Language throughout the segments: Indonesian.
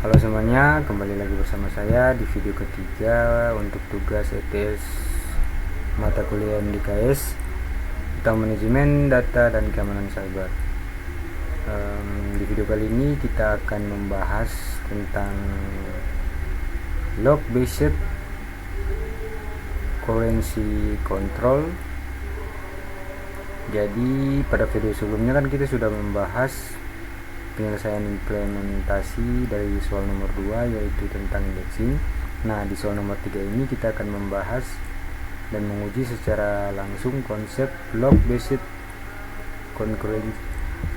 Halo semuanya, kembali lagi bersama saya di video ketiga untuk tugas ETS mata kuliah MDKS tentang manajemen data dan keamanan cyber. Di video kali ini kita akan membahas tentang log based currency control. Jadi pada video sebelumnya kan kita sudah membahas penyelesaian implementasi dari soal nomor 2 yaitu tentang indexing. Nah, di soal nomor 3 ini kita akan membahas dan menguji secara langsung konsep log based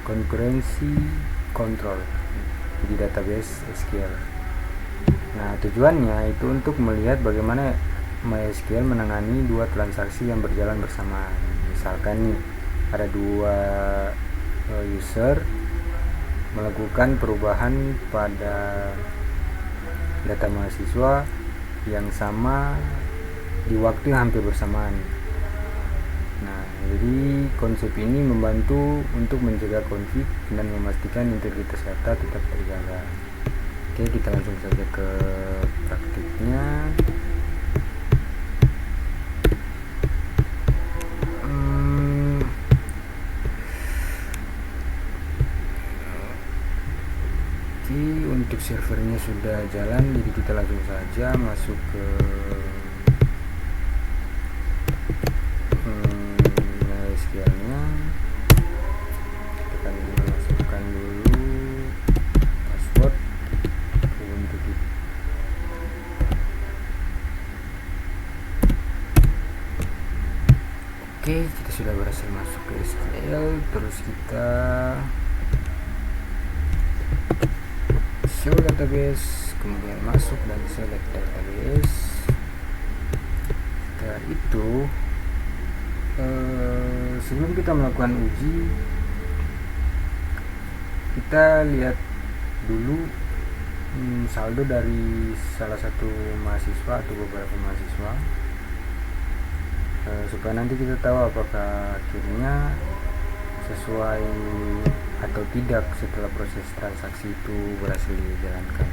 concurrency control di database SQL. Nah, tujuannya itu untuk melihat bagaimana MySQL menangani dua transaksi yang berjalan bersamaan. Misalkan nih, ada dua user melakukan perubahan pada data mahasiswa yang sama di waktu yang hampir bersamaan. Nah, jadi konsep ini membantu untuk mencegah konflik dan memastikan integritas data tetap terjaga. Oke, kita langsung saja ke praktiknya. Untuk servernya sudah jalan, jadi kita langsung saja masuk ke MySQL-nya. Kita akan masukkan dulu password untuk itu. Oke, kita sudah berhasil masuk ke SQL. Terus kita show database, kemudian masuk dan select database. Setelah itu sebelum kita melakukan uji, kita lihat dulu saldo dari salah satu mahasiswa atau beberapa mahasiswa, supaya nanti kita tahu apakah akhirnya sesuai atau tidak setelah proses transaksi itu berhasil dijalankan.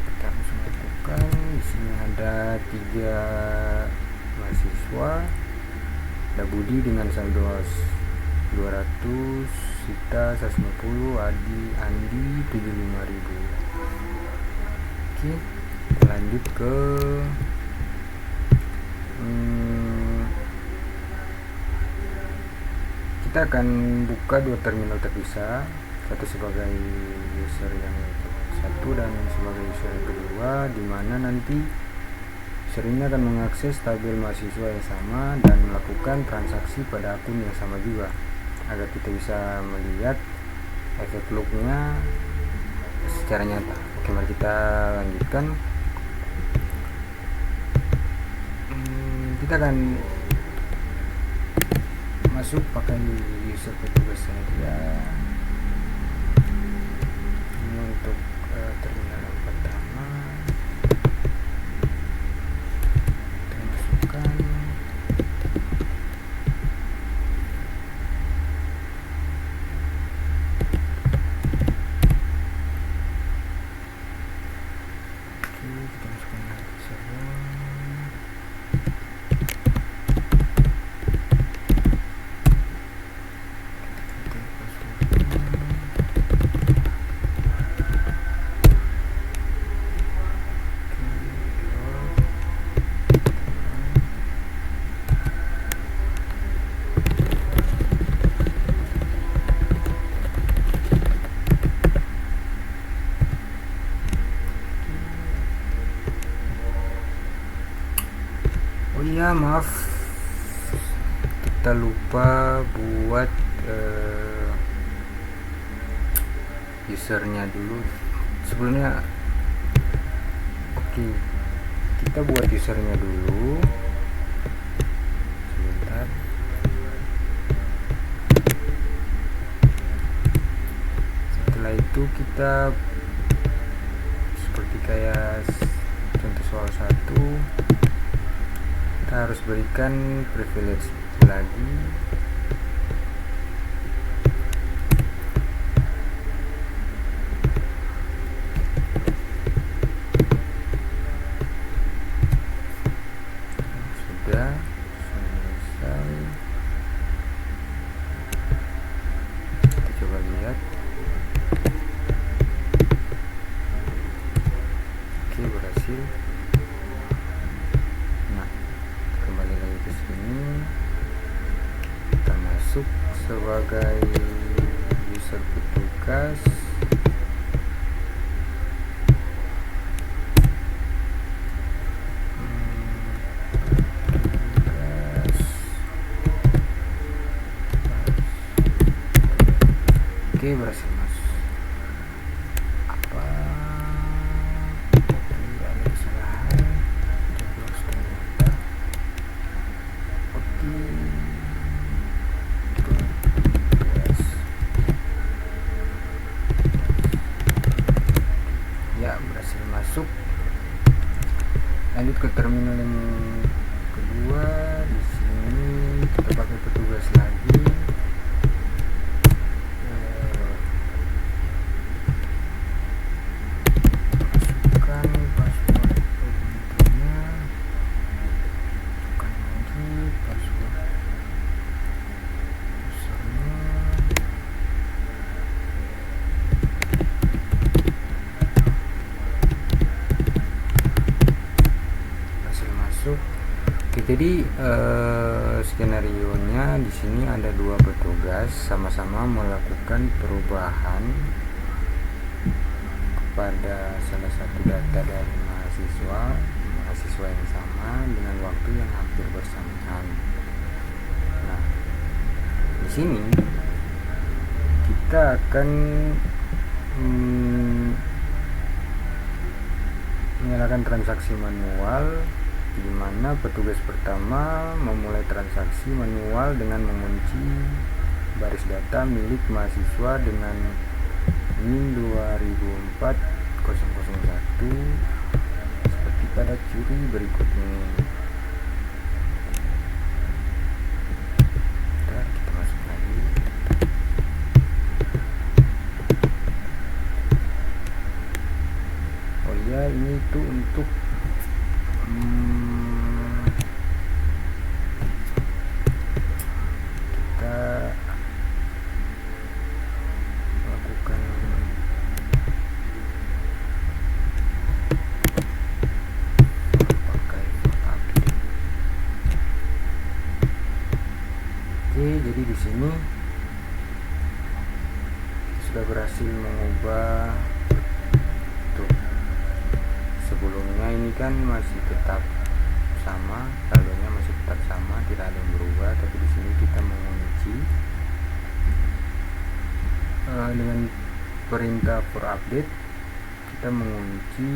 Kita harus melakukan, di sini ada 3 mahasiswa, ada Budi dengan saldo 200, Sita 150, Andi 75.000. Oke, kita lanjut ke kita akan buka dua terminal terpisah, satu sebagai user yang satu dan sebagai user yang kedua, di mana nanti user ini akan mengakses tabel mahasiswa yang sama dan melakukan transaksi pada akun yang sama juga, agar kita bisa melihat efek lognya secara nyata. Oke, mari kita lanjutkan. Kita akan masuk pakai user petugas saja. Ini untuk terminal yang pertama. Kita masukkan lagi server. Oh iya, maaf, kita lupa buat usernya dulu sebelumnya. Oke, kita buat usernya dulu sebentar. Setelah itu kita seperti kayak contoh soal 1, kita harus berikan privilege lagi. masuk sebagai user petugas. Oke, berhasil masuk. Apa? Tidak ada kesalahan. Coblos ternyata. Oke. Yes. Ya, berhasil masuk. Lanjut ke terminal yang kedua. Di sini kita pakai petugas lagi. Jadi skenario nya di sini ada dua petugas sama-sama melakukan perubahan kepada salah satu data dari mahasiswa yang sama dengan waktu yang hampir bersamaan. Nah, di sini kita akan menyalakan transaksi manual, di mana petugas pertama memulai transaksi manual dengan mengunci baris data milik mahasiswa dengan NIM 2004-001 seperti pada ciri berikut ini. Kita masuk lagi. Oh ya, ini tuh untuk melakukan pakai update. Oke, jadi di sini sudah berhasil mengubah. Tuh, sebelumnya ini kan masih tetap sama, saldonya masih tetap sama, tidak ada yang berubah, tapi di sini kita mengunci dengan perintah for update. Kita mengunci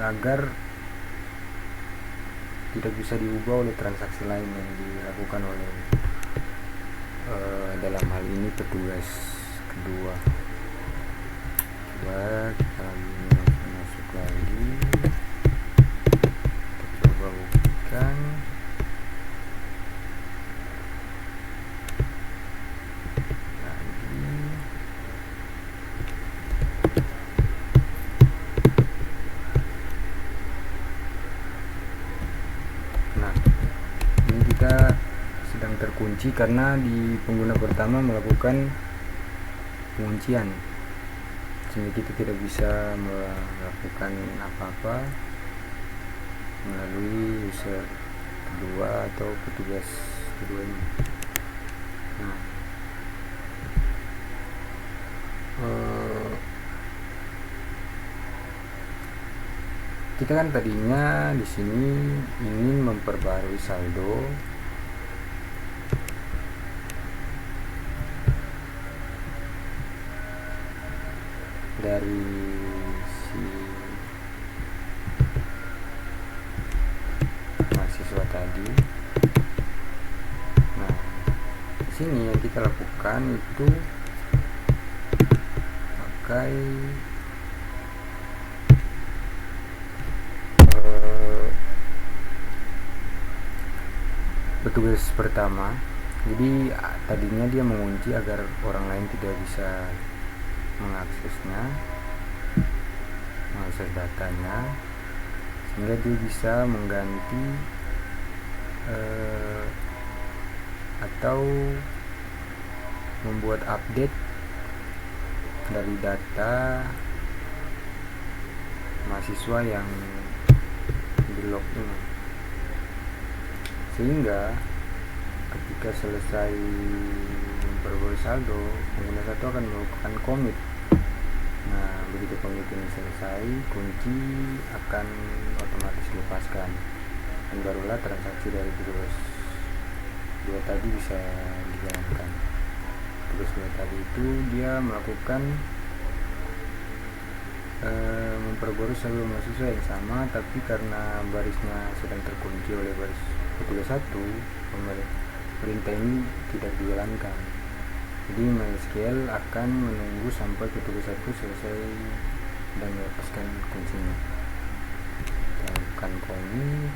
agar tidak bisa diubah oleh transaksi lain yang dilakukan oleh dalam hal ini petugas kedua. Coba kita masuk lagi, kita coba bukan. Nah, ini kita sedang terkunci karena di pengguna pertama melakukan penguncian, sehingga kita tidak bisa melakukan apa-apa melalui user kedua atau petugas kedua ini. Nah, kita kan tadinya di sini ingin memperbarui saldo dari si mahasiswa tadi. Nah, di sini yang kita lakukan itu pakai petugas pertama. Jadi tadinya dia mengunci agar orang lain tidak bisa mengakses datanya, sehingga dia bisa mengganti atau membuat update dari data mahasiswa yang di log ini. sehingga ketika selesai memperoleh saldo, pengguna satu akan melakukan commit. Nah, begitu commit ini selesai, kunci akan otomatis dilepaskan dan barulah transaksi dari tugas dua tadi bisa dijalankan. Tugas dua tadi itu dia melakukan memperbarui saldo mahasiswa yang sama, tapi karena barisnya sedang terkunci oleh baris petugas satu, perintah ini tidak dijalankan. Jadi MySQL akan menunggu sampai petugas satu selesai dan melepaskan kuncinya. Kita lakukan commit.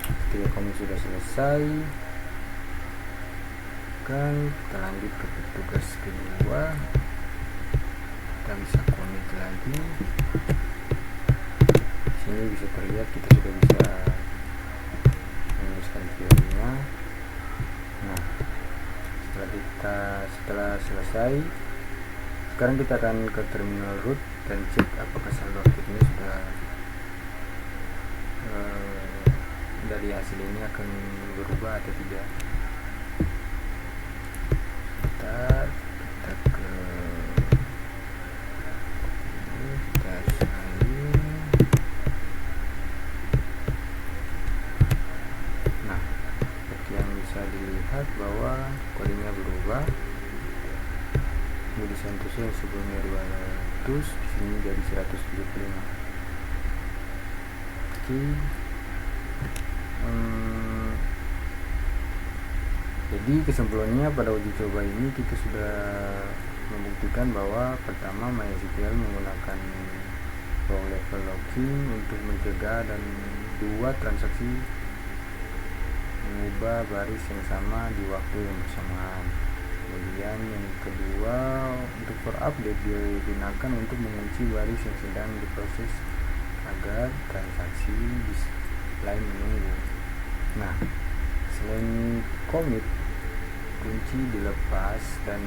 Ketika commit sudah selesai, kita lanjut ke petugas kedua. Kita bisa commit lagi. Sini bisa terlihat kita sudah bisa menuliskan query-nya. Nah, setelah selesai, sekarang kita akan ke terminal root dan cek apakah saldo aktifnya sudah dari hasil ini akan berubah atau tidak. Kita ke dilihat bahwa kodenya berubah. Budi Santoso yang sebelumnya 200 di sini jadi 175. Oke. Jadi kesimpulannya pada uji coba ini kita sudah membuktikan bahwa pertama MySQL menggunakan row level logging untuk mencegah dan dua transaksi mengubah baris yang sama di waktu yang bersamaan. Kemudian yang kedua, untuk for update digunakan untuk mengunci baris yang sedang diproses agar transaksi lain menunggu. Nah, selain commit, kunci dilepas, dan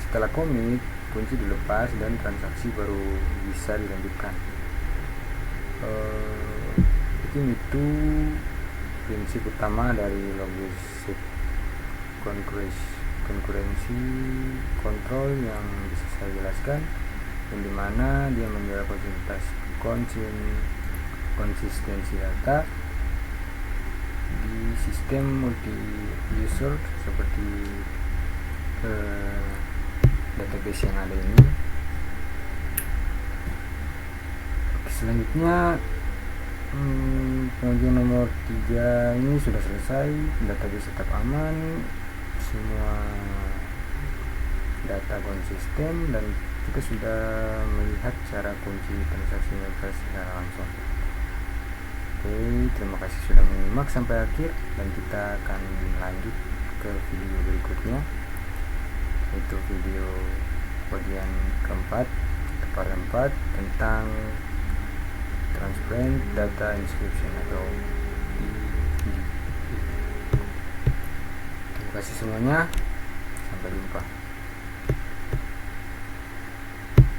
setelah commit kunci dilepas dan transaksi baru bisa dilanjutkan. Mungkin itu prinsip utama dari logistic concurrency control yang bisa saya jelaskan, dan dimana dia menjaga konsistensi data di sistem multi user seperti database yang ada ini. Selanjutnya pengujian nomor 3 ini sudah selesai. Database tetap aman, semua data konsisten, dan kita sudah melihat cara kunci transaksi mereka secara langsung. Oke, terima kasih sudah menyimak sampai akhir, dan kita akan lanjut ke video berikutnya, yaitu video bagian keempat, part 4 tentang transparent data inscription atau DDI. Terima kasih semuanya, sampai jumpa.